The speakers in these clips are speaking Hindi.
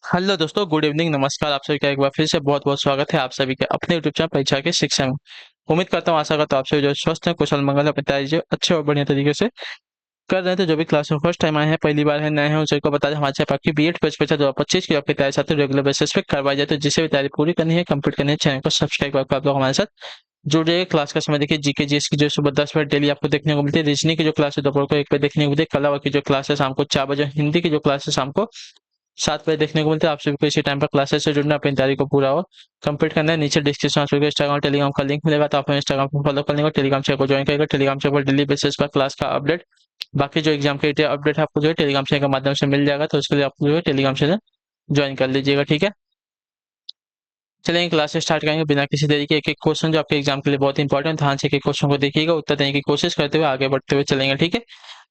हेलो दोस्तों, गुड इवनिंग, नमस्कार। आप सभी का एक बार फिर से बहुत बहुत स्वागत है आप सभी के अपने यूट्यूब चैनल परीक्षा के शिक्षा में। उम्मीद करता हूँ, आशा करता हूँ आप सभी जो स्वस्थ हैं, कुशल मंगल है, अपनी तैयारी जो अच्छे और बढ़िया तरीके से कर रहे हैं। तो जो भी क्लास में फर्स्ट टाइम आए हैं, पहली बार है, नए हैं, उन सभी को बता दें हमारे चैनल की बीएड पेज पे 2025 की आपकी तैयारी साथ रेगुलर बेसिस पे करवाई जाए। तो जिसे भी तैयारी पूरी करनी है, कंप्लीट करनी है, चैनल को सब्सक्राइब करके आप लोग हमारे साथ जुड़ जाइए। क्लास का समय देखिए, जीके जीएस की जो सुबह 10 बजे डेली आपको देखने को मिलती है। रीजनिंग की जो क्लास है दोपहर को 1 बजे देखने को मिलती है। कला की जो क्लास है शाम को 4 बजे। हिंदी की जो क्लास है शाम को 7 बजे देखने को मिलते हैं। आप सभी को इसी टाइम पर क्लासेस से जुड़ना, अपनी तैयारी को पूरा हो कंप्लीट करना है। नीचे डिस्क्रिप्शन में आप सभी को इंस्टाग्राम टेलीग्राम का लिंक मिलेगा, तो आप इंस्टाग्राम को फॉलो कर लेंगे, टेलीग्राम चैनल को ज्वाइन करेगा। टेलीग्राम चैनल पर डेली बेसिस पर क्लास का अपडेट, बाकी जो एग्जाम के अपडेट है आपको जो है टेलीग्राम चैनल के माध्यम से मिल जाएगा। तो उसके लिए आप जो है टेलीग्राम चैनल ज्वाइन कर लीजिएगा, ठीक है। चलेंगे क्लास स्टार्ट करेंगे बिना किसी देरी के। एक एक क्वेश्चन जो आपके एग्जाम के लिए बहुत इंपॉर्टेंट, ध्यान से एक एक क्वेश्चन को देखिएगा, उत्तर देने की कोशिश करते हुए आगे बढ़ते हुए चलेंगे, ठीक है।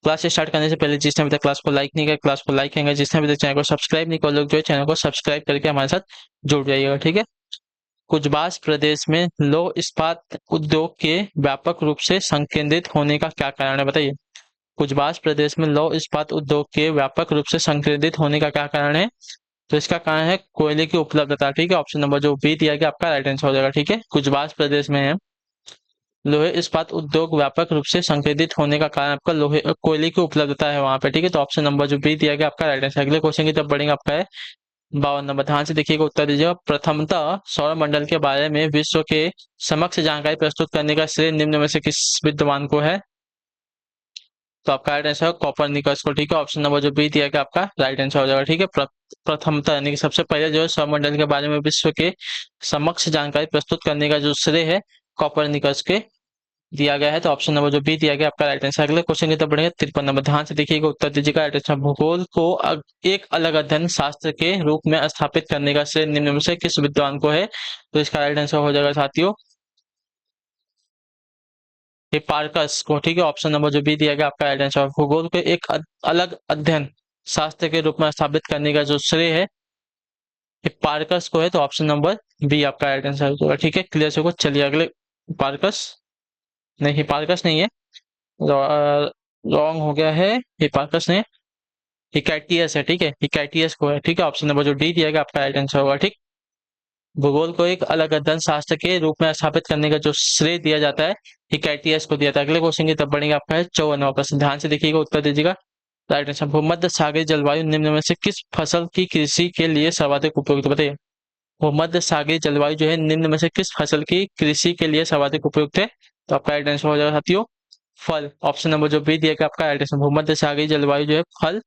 क्लास स्टार्ट करने से पहले जिसने अभी तक क्लास को लाइक नहीं किया, क्लास को लाइक करेंगे। जिसने अभी तक चैनल को सब्सक्राइब नहीं किया, लोग जो है चैनल को सब्सक्राइब करके हमारे साथ जुड़ जाइएगा, ठीक है। कुजबास प्रदेश में लौह इस्पात उद्योग के व्यापक रूप से संकेंद्रित होने का क्या कारण है, बताइए। कुजबास प्रदेश में लौह इस्पात उद्योग के व्यापक रूप से संकेंद्रित होने का क्या कारण है? तो इसका कारण है कोयले की उपलब्धता, ठीक है। ऑप्शन नंबर जो बी दिया गया आपका राइट आंसर हो जाएगा, ठीक है। कुजबास प्रदेश में है लोहे इस्पात उद्योग व्यापक रूप से संकेंद्रित होने का कारण आपका लोहे कोयले की उपलब्धता है वहां पे, ठीक है। तो ऑप्शन नंबर जो बी दिया गया आपका राइट आंसर। अगले क्वेश्चन की तरफ बढ़ेंगे, आपका है 52 नंबर। ध्यान से देखिएगा, उत्तर दीजिएगा। प्रथमतः सौर मंडल के बारे में विश्व के समक्ष जानकारी प्रस्तुत करने का श्रेय निम्न में से किस विद्वान को है? तो आपका राइट आंसर है कॉपरनिकस को, ठीक है। ऑप्शन नंबर जो बी दिया गया आपका राइट आंसर हो जाएगा, ठीक है। प्रथमतः यानी कि सबसे पहले जो है सौरमंडल के बारे में विश्व के समक्ष जानकारी प्रस्तुत करने का जो श्रेय है कॉपरनिकस के दिया गया है। तो ऑप्शन नंबर जो बी दिया गया आपका राइट आंसर। अगले क्वेश्चन की तरफ बढ़ेंगे, 53 नंबर। ध्यान से देखिएगा, उत्तर दीजिएगा। राइट आंसर भूगोल को एक अलग अध्ययन शास्त्र के रूप में स्थापित करने का श्रेय निम्न में से किस विद्वान को है? तो इसका राइट आंसर हो जाएगा साथियों हिपार्कस को, ठीक है। ऑप्शन नंबर जो बी दिया गया आपका राइट आंसर। भूगोल को एक अलग अध्ययन शास्त्र के रूप में स्थापित करने का जो श्रेय है हिपार्कस को है। तो ऑप्शन नंबर बी आपका राइट आंसर होगा, ठीक है। क्लियर से को चलिए अगले। हिपार्कस नहीं, हिपार्कस नहीं है, रॉन्ग हो गया है। हिपार्कस ने हिकैटियस है, ठीक है। हिकैटियस को है, ठीक है। ऑप्शन नंबर जो डी दिया गया आपका राइट आंसर होगा, ठीक। भूगोल को एक अलग अध्ययन शास्त्र के रूप में स्थापित करने का जो श्रेय दिया जाता है हिकैटियस को दिया था। अगले क्वेश्चन की तरफ बढ़ेंगे, आपका है 54वां प्रश्न। ध्यान से देखिएगा, उत्तर दीजिएगा। राइट आंसर भूमध्य सागरीय जलवायु निम्न में से किस फसल की कृषि के लिए सर्वाधिक उपयुक्त, बताइए। भूमध्य सागरीय जलवायु जो है निम्न में से किस फसल की कृषि के लिए सर्वाधिक उपयुक्त है? तो आपका राइट आंसर हो जाएगा साथियों फल। ऑप्शन नंबर जो बी दिया गया आपका राइट आंसर। भूमध्य सागरीय जलवायु जो है फल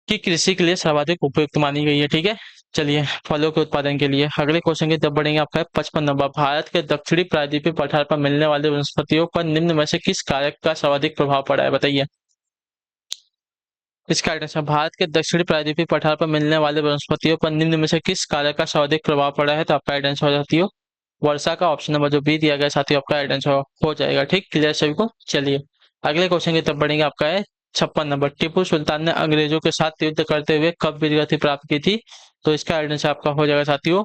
की कृषि के लिए सर्वाधिक उपयुक्त मानी गई है, ठीक है। चलिए फलों के उत्पादन के लिए अगले क्वेश्चन की तरफ बढ़ेंगे, आपका है 55 नंबर। भारत के दक्षिणी प्रायद्वीपीय पठार पर मिलने वाले वनस्पतियों पर निम्न में से किस कारक का सर्वाधिक प्रभाव पड़ा है, बताइए। इसका राइट आंसर भारत के दक्षिणी प्रायद्वीपीय पठार पर मिलने वाले वनस्पतियों पर निम्न में से किस कारक का सर्वाधिक प्रभाव पड़ा है? तो आपका राइट आंसर हो जाती हो वर्षा का। ऑप्शन नंबर जो बी दिया गया साथियों आपका राइट आंसर हो जाएगा, ठीक। क्लियर सभी को। चलिए अगले क्वेश्चन की तरफ बढ़ेंगे, आपका है 56 नंबर। टिप्पू सुल्तान ने अंग्रेजों के साथ युद्ध करते हुए कब वीरगति प्राप्त की थी? तो इसका राइट आंसर आपका हो जाएगा साथियों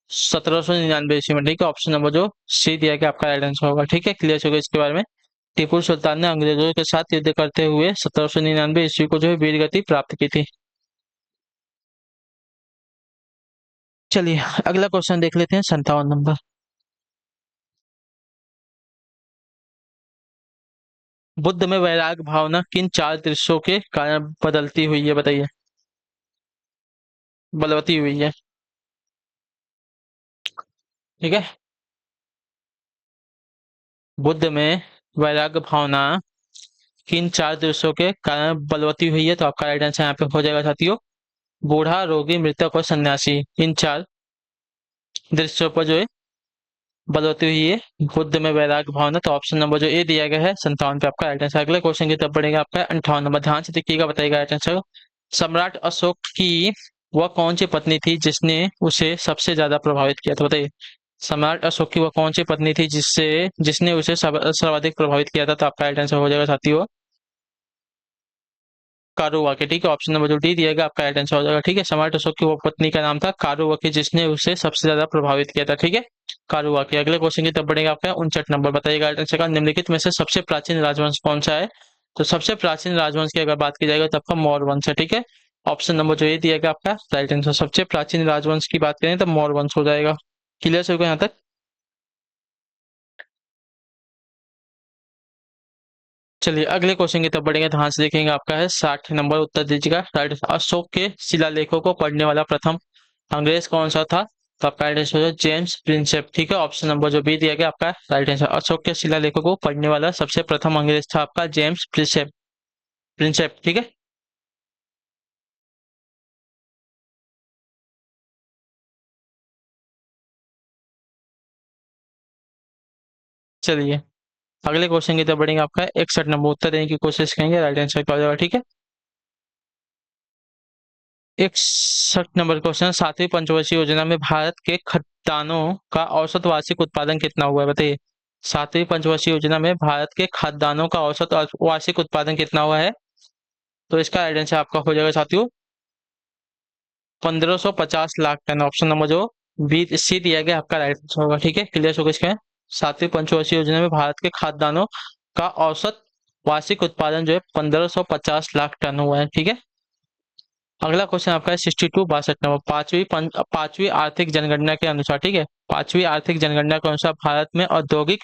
1799 ईस्वी में, ठीक है। ऑप्शन नंबर जो सी दिया गया आपका राइट आंसर होगा, ठीक है। क्लियर होगा इसके बारे में। टीपू सुल्तान ने अंग्रेजों के साथ युद्ध करते हुए 1799 ईस्वी को जो है वीरगति प्राप्त की थी। चलिए अगला क्वेश्चन देख लेते हैं, 57 नंबर। बुद्ध में वैराग्य भावना किन 4 दृश्यों के कारण बदलती हुई है, बताइए। बलवती हुई है, ठीक है। बुद्ध में वैराग्य भावना किन 4 दृश्यों के कारण बलवती हुई है? तो आपका राइट आंसर यहाँ पे हो जाएगा साथियों बूढ़ा, रोगी, मृतक और सन्यासी। इन 4 दृश्यों पर जो है बदलती हुई है बुद्ध में वैराग्य भावना। तो ऑप्शन नंबर जो ए दिया गया है 57 पे आपका राइट आंसर। अगले क्वेश्चन की तरफ बढ़ेगा, आपका 58 नंबर। ध्यान से देखिएगा, बताइएगा राइट आंसर। सम्राट अशोक की वह कौन सी पत्नी थी जिसने उसे सबसे ज्यादा प्रभावित किया था, बताइए। सम्राट अशोक की वह कौन सी पत्नी थी जिसने उसे सर्वाधिक प्रभावित किया था? तो आपका राइट आंसर हो जाएगा साथियों कारुवाकी, ठीक है। ऑप्शन नंबर जो डी दिएगा आपका राइट आंसर हो जाएगा, ठीक है। सम्राट अशोक की वो पत्नी का नाम था कारुवाकी जिसने उसे सबसे ज्यादा प्रभावित किया था, ठीक है। कारुवाकी। अगले क्वेश्चन की तरफ बढ़ेगा, आपका 59 नंबर। बताइएगा राइट आंसर का निम्नलिखित में से सबसे प्राचीन राजवंश कौन सा है? तो सबसे प्राचीन राजवंश की अगर बात की जाएगी तो आपका मौर्य वंश है, ठीक है। ऑप्शन नंबर जो ये दिया गया आपका राइट आंसर। सबसे प्राचीन राजवंश की बात करें तो मौर्य वंश हो जाएगा। क्लियर सभी को यहाँ तक? चलिए अगले क्वेश्चन की तरफ बढ़ेंगे, ध्यान से देखेंगे। आपका है 60 नंबर, उत्तर दीजिएगा। राइट, अशोक के शिलालेखों को पढ़ने वाला प्रथम अंग्रेज कौन सा था? तो आपका राइट आंसर है जेम्स प्रिंसेप। ठीक है, ऑप्शन नंबर जो बी दिया गया आपका राइट आंसर। अशोक के शिलालेखों को पढ़ने वाला सबसे प्रथम अंग्रेज था आपका जेम्स प्रिंसेप। प्रिंसेप, ठीक है। चलिए अगले क्वेश्चन की तरफ बढ़ेंगे। आपका 61 नंबर, उत्तर देने की कोशिश करेंगे, राइट आंसर क्या हो जाएगा? ठीक है, 61 नंबर क्वेश्चन, सातवीं पंचवर्षीय योजना में भारत के खाद्यान्नों का औसत वार्षिक उत्पादन कितना हुआ है, बताइए। सातवीं पंचवर्षीय योजना में भारत के खाद्यान्नों का औसत वार्षिक उत्पादन कितना हुआ है? तो इसका राइट आंसर आपका हो जाएगा साथियों 1550 लाख टन। ऑप्शन नंबर जो बी सी दिया गया आपका राइट आंसर होगा। ठीक है, क्लियर हो गया। सातवीं पंचवर्षीय योजना में भारत के खाद्यान्नों का औसत वार्षिक उत्पादन जो है 1550 लाख टन हुआ है। ठीक है, अगला क्वेश्चन आपका है 62 62 नंबर, पांचवी आर्थिक जनगणना के अनुसार। ठीक है, पांचवी आर्थिक जनगणना के अनुसार भारत में औद्योगिक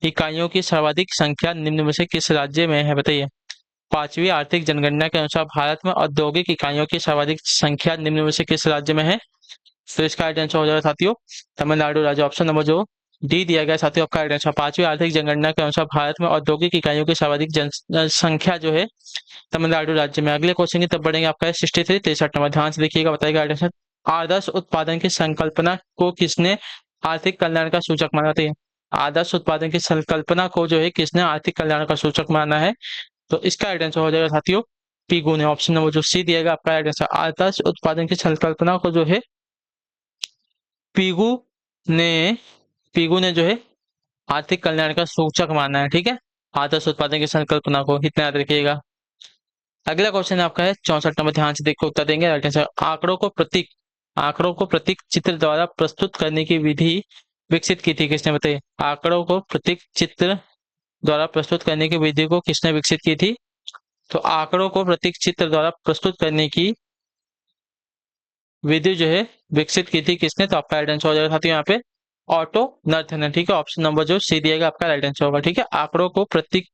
इकाइयों की सर्वाधिक संख्या निम्न में से किस राज्य में है, बताइए। पांचवी आर्थिक जनगणना के अनुसार भारत में औद्योगिक इकाइयों की सर्वाधिक संख्या निम्न में से किस राज्य में है? तो इसका राइट आंसर हो जाएगा साथियों तमिलनाडु राज्य। ऑप्शन नंबर जो डी दिया गया साथियों आपका राइट आंसर। पांचवी आर्थिक जनगणना के अनुसार भारत में औद्योगिक इकाइयों की सर्वाधिक जनसंख्या जो है तमिलनाडु राज्य में। अगले क्वेश्चन की तरफ बढ़ेंगे। आपका है 63 63 नंबर, ध्यान से देखिएगा, बताइएगा राइट आंसर। आदर्श उत्पादन की संकल्पना को किसने आर्थिक कल्याण का सूचक माना था? आदर्श उत्पादन की संकल्पना को जो है किसने आर्थिक कल्याण का सूचक माना है? तो इसका राइट आंसर हो जाएगा साथियों पीगू ने। ऑप्शन नंबर जो सी दिएगा आपका राइट आंसर। आदर्श उत्पादन की संकल्पना को जो है पीगू ने पीगू ने जो है आर्थिक कल्याण का सूचक माना है। ठीक है, आदर्श उत्पादन की संकल्पना को, इतना याद रखिएगा। अगला क्वेश्चन आपका है 64 नंबर, ध्यान से देखकर उत्तर देंगे राइट आंसर। आंकड़ों को प्रतीक चित्र द्वारा प्रस्तुत करने की विधि विकसित की थी, किसने, बताइए। आंकड़ों को प्रतीक चित्र द्वारा प्रस्तुत करने की विधि को किसने विकसित की थी? तो आंकड़ों को प्रतीक चित्र द्वारा प्रस्तुत करने की विधि जो है विकसित की थी किसने? तो आपका राइट आंसर हो जाएगा साथियों यहाँ पे ऑटो नर्थन है। ठीक है, ऑप्शन नंबर जो सी दिएगा आपका राइट आंसर होगा। ठीक है, आंकड़ों को प्रतीक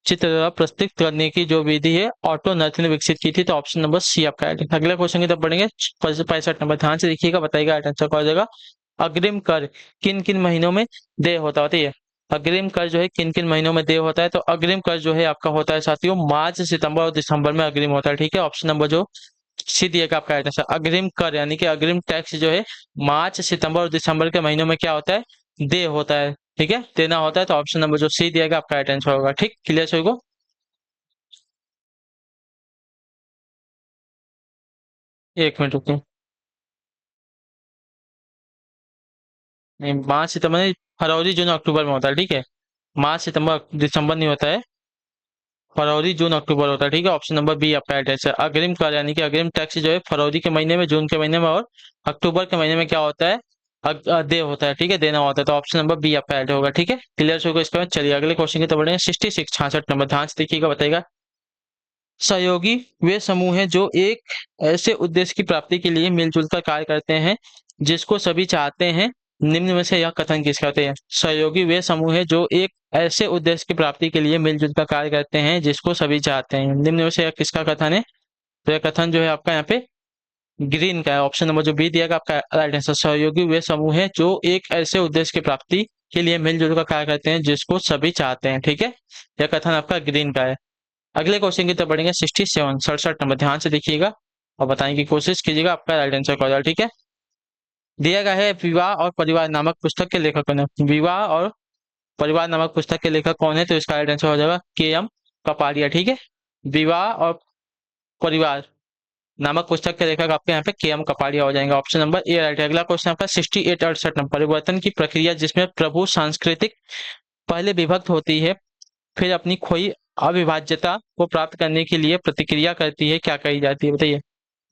चित्र द्वारा प्रस्तुत करने की जो विधि है ऑटो नर्थन ने विकसित की थी, तो ऑप्शन नंबर सी आपका राइट आंसर। अगले क्वेश्चन की तरफ बढ़ेंगे 65 नंबर, ध्यान से देखिएगा, बताइएगा राइट आंसर क्या हो जाएगा। अग्रिम कर किन किन महीनों में देय होता है? अग्रिम कर जो है किन किन महीनों में देय होता है? तो अग्रिम कर जो है आपका होता है साथियों मार्च सितंबर और दिसंबर में अग्रिम होता है। ठीक है, ऑप्शन नंबर जो सी दिएगा आपका राइट आंसर। अग्रिम कर यानी कि अग्रिम टैक्स जो है मार्च सितंबर और दिसंबर के महीनों में क्या होता है? दे होता है। ठीक है, देना होता है, तो ऑप्शन नंबर जो सी दिएगा आपका राइट आंसर होगा। ठीक, क्लियर सभी को? एक मिनट रुकिए। नहीं, मार्च सितंबर नहीं, फरवरी जून अक्टूबर में होता है। ठीक है, मार्च सितंबर दिसंबर नहीं होता है, फरवरी जून अक्टूबर होता है। ठीक है, ऑप्शन नंबर बी आपका राइट आंसर। अग्रिम कर यानी कि अग्रिम टैक्स जो है फरवरी के महीने में, जून के महीने में और अक्टूबर के महीने में क्या होता है? दे होता है। ठीक है, देना होता है, तो ऑप्शन नंबर बी आपका राइट होगा। ठीक है, क्लियर होगा इसके बाद। चलिए अगले क्वेश्चन की तरफ बढ़े 66 66 नंबर, ध्यान से देखिएगा, बताइएगा। सहयोगी वे समूह हैं जो एक ऐसे उद्देश्य की प्राप्ति के लिए मिलजुल कर कार्य करते हैं जिसको सभी चाहते हैं, निम्न में से यह कथन किसका? होते हैं सहयोगी वे समूह है जो एक ऐसे उद्देश्य की प्राप्ति के लिए मिलजुल कर कार्य करते हैं जिसको सभी चाहते हैं, निम्न में से यह किसका कथन है? तो यह कथन जो है आपका यहाँ पे ग्रीन का है। ऑप्शन नंबर जो बी दिया आपका राइट आंसर। सहयोगी वे समूह है जो एक ऐसे उद्देश्य की प्राप्ति के लिए मिलजुल कर कार्य करते हैं जिसको सभी चाहते हैं। ठीक है, यह कथन आपका ग्रीन का है। अगले क्वेश्चन की तरफ बढ़ेंगे 67 67 नंबर, ध्यान से देखिएगा और बताने की कोशिश कीजिएगा, आपका राइट आंसर क्या होगा। ठीक है, दिया गया है विवाह और परिवार नामक पुस्तक के लेखक कौन है? विवाह और परिवार नामक पुस्तक के लेखक कौन है? तो इसका राइट आंसर हो जाएगा के एम कपाड़िया। ठीक है, विवाह और परिवार नामक पुस्तक के लेखक आपके यहाँ पे के एम कपाड़िया हो जाएंगे। ऑप्शन नंबर ए राइट है। अगला क्वेश्चन आपका 68 68 नंबर, परिवर्तन की प्रक्रिया जिसमें प्रभु सांस्कृतिक पहले विभक्त होती है फिर अपनी खोई अविभाज्यता को प्राप्त करने के लिए प्रतिक्रिया करती है, क्या कही जाती है, बताइए।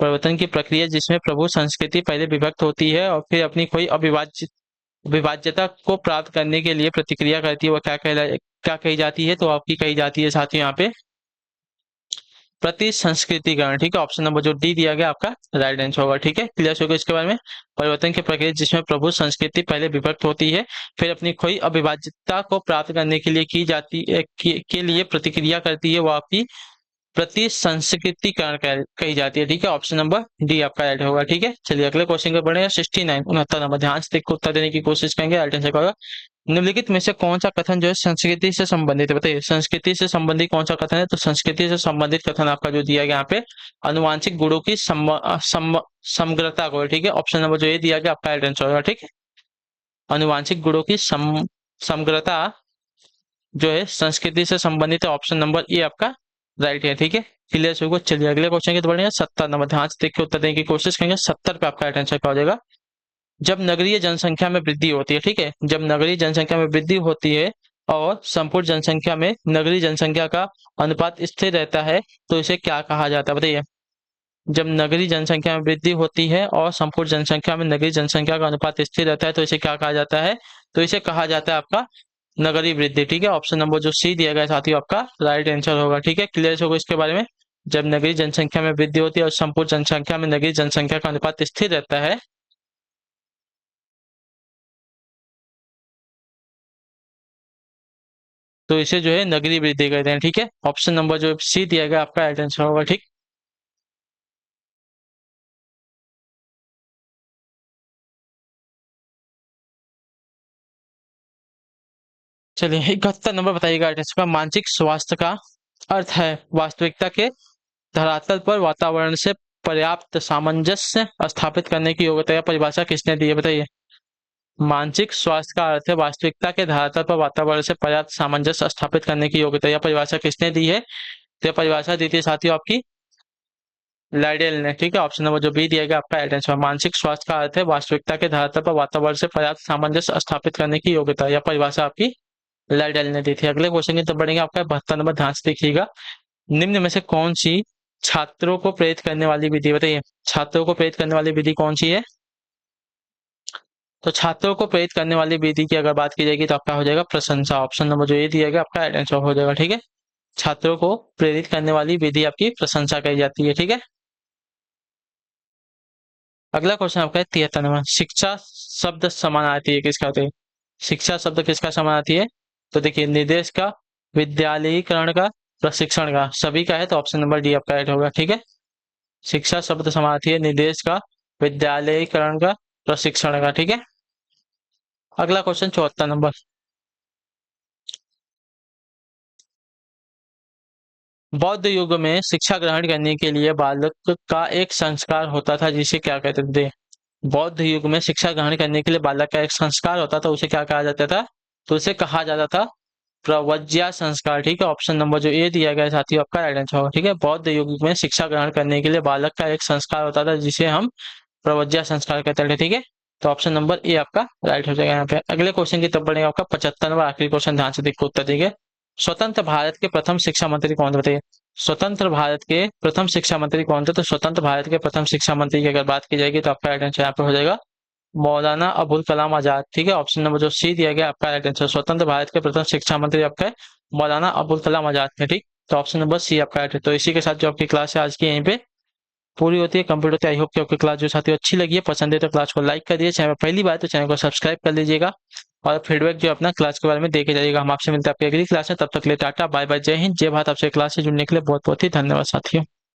परिवर्तन की प्रक्रिया जिसमें प्रभु संस्कृति पहले विभक्त होती है और फिर अपनी खोई अविभाज्यता को प्राप्त करने के लिए प्रतिक्रिया करती है, वो क्या कही जाती है? तो आपकी कही जाती है साथियों यहाँ पे प्रति संस्कृतिकरण, ठीक है। ऑप्शन नंबर जो डी दिया गया आपका राइट आंसर होगा, ठीक है। क्लियर हो गया इसके बारे में। परिवर्तन की प्रक्रिया जिसमें प्रभु संस्कृति पहले विभक्त होती है, फिर अपनी खोई अविभाज्यता को प्राप्त करने के लिए की जाती के लिए प्रतिक्रिया करती है, वो आपकी प्रति संस्कृतिकरण कही जाती है, ठीक है। ऑप्शन नंबर डी आपका राइट होगा, ठीक है। चलिए अगले क्वेश्चन को बढ़े। 69 69 नंबर, ध्यान से देख कर उत्तर देने की कोशिश करेंगे। राइट आंसर होगा निम्नलिखित में से कौन सा कथन जो है संस्कृति से संबंधित है, बताइए संस्कृति से संबंधित कौन सा कथन है। तो संस्कृति से संबंधित कथन आपका जो दिया गया यहाँ पे अनुवांशिक गुणों की समग्रता को, ठीक है। ऑप्शन नंबर जो ये दिया गया आपका राइट आंसर होगा, ठीक है। अनुवांशिक गुणों की समग्रता जो है संस्कृति से संबंधित है, ऑप्शन नंबर ए आपका राइट है, ठीक है। क्लियर होगा। चलिए अगले क्वेश्चन की तरफ बढ़ेंगे। 70 नंबर, ध्यान से देख के उत्तर देने की कोशिश करेंगे। 70 पे आपका राइट आंसर क्या हो जाएगा। जब नगरीय जनसंख्या में वृद्धि होती है, ठीक है, जब नगरीय जनसंख्या में वृद्धि होती है और संपूर्ण जनसंख्या में नगरीय जनसंख्या का अनुपात स्थिर रहता है, तो इसे क्या कहा जाता है, बताइए। जब नगरीय जनसंख्या में वृद्धि होती है और संपूर्ण जनसंख्या में नगरीय जनसंख्या का अनुपात स्थिर रहता है, तो इसे क्या कहा जाता है। तो इसे कहा जाता है आपका नगरीय वृद्धि, ठीक है। ऑप्शन नंबर जो सी दिया गया साथियों आपका राइट आंसर होगा, ठीक है। क्लियर होगा इसके बारे में। जब नगरीय जनसंख्या में वृद्धि होती है और संपूर्ण जनसंख्या में नगरीय जनसंख्या का अनुपात स्थिर रहता है, तो इसे जो है नगरीय वृद्धि कहते हैं, ठीक है। ऑप्शन नंबर जो सी दिया गया आपका राइट आंसर होगा, ठीक। चलिए 71 नंबर बताइएगा राइट आंसर का। मानसिक स्वास्थ्य का अर्थ है वास्तविकता के धरातल पर वातावरण से पर्याप्त सामंजस्य स्थापित करने की योग्यता या परिभाषा किसने दी है, बताइए। मानसिक स्वास्थ्य का अर्थ है वास्तविकता के धरातल पर वातावरण से पर्याप्त सामंजस्य स्थापित करने की योग्यता या परिभाषा किसने दी है। तो यह परिभाषा दी थी साथियों आपकी लाइडेल ने, ठीक है। ऑप्शन नंबर जो बी दिया गया आपका राइट आंसर। मानसिक स्वास्थ्य का अर्थ है वास्तविकता के धरातल पर वातावरण से पर्याप्त सामंजस्य स्थापित करने की योग्यता या परिभाषा आपकी लाइडेल ने दी थी। अगले क्वेश्चन की तरफ बढ़ेंगे। आपका 72 नंबर, ध्यान से देखिएगा। निम्न में से कौन सी छात्रों को प्रेरित करने वाली विधि, बताइए छात्रों को प्रेरित करने वाली विधि कौन सी है। तो छात्रों को प्रेरित करने वाली विधि की अगर बात की जाएगी तो आपका हो जाएगा प्रशंसा। ऑप्शन नंबर जो ये दिया गया आपका राइट आंसर हो जाएगा, ठीक है। छात्रों को प्रेरित करने वाली विधि आपकी प्रशंसा कही जाती है, ठीक है। अगला क्वेश्चन आपका है 73 नंबर। शिक्षा शब्द समानार्थी है किसका, होता है शिक्षा शब्द किसका समानार्थी है। तो देखिए निर्देश का, विद्यालयीकरण का, प्रशिक्षण का, सभी का है, तो ऑप्शन नंबर डी आपका राइट होगा, ठीक है। शिक्षा शब्द समानार्थी है निर्देश का, विद्यालयीकरण का, प्रशिक्षण का, ठीक है। अगला क्वेश्चन 74 नंबर। बौद्ध युग में शिक्षा ग्रहण करने के लिए बालक का एक संस्कार होता था जिसे क्या कहते थे। बौद्ध युग में शिक्षा ग्रहण करने के लिए बालक का एक संस्कार होता था, उसे क्या कहा जाता था। तो उसे कहा जाता था प्रव्रज्या संस्कार, ठीक है। ऑप्शन नंबर जो ए दिया गया साथियों आपका राइट आंसर होगा, ठीक है। बौद्ध युग में शिक्षा ग्रहण करने के लिए बालक का एक संस्कार होता था जिसे हम प्रव्रज्या संस्कार कहते थे, ठीक है। तो ऑप्शन नंबर ए आपका राइट हो जाएगा यहाँ पे। अगले क्वेश्चन की तरफ बढ़ेगा। आपका 75 नंबर आखिरी क्वेश्चन, ध्यान से देखो उत्तर देंगे। स्वतंत्र भारत के प्रथम शिक्षा मंत्री कौन थे, बताइए। स्वतंत्र भारत के प्रथम शिक्षा मंत्री कौन थे। तो स्वतंत्र भारत के प्रथम शिक्षा मंत्री की अगर बात की जाएगी तो आपका राइट आंसर यहाँ पे हो जाएगा मौलाना अबुल कलाम आजाद, ठीक है। ऑप्शन नंबर जो सी दिया गया आपका राइट आंसर। स्वतंत्र भारत के प्रथम शिक्षा मंत्री आपका है मौलाना अबुल कलाम आजाद थे, ठीक। तो ऑप्शन नंबर सी आपका राइट है। तो इसी के साथ जो आपकी क्लास है आज की यहीं पे पूरी होती है, कंप्लीट होती है। आई होप कि आपकी क्लास जो साथियों अच्छी लगी है, पसंद है तो क्लास को लाइक कर दिए। चैनल पहली बार तो चैनल को सब्सक्राइब कर लीजिएगा और फीडबैक जो अपना क्लास के बारे में देखे जाइएगा। हम आपसे मिलते हैं आपकी अगली क्लास में, तब तक के लिए टाटा बाय बाय, जय हिंद, जय भारत। आपसे क्लास से जुड़ने के लिए बहुत बहुत ही धन्यवाद साथियों।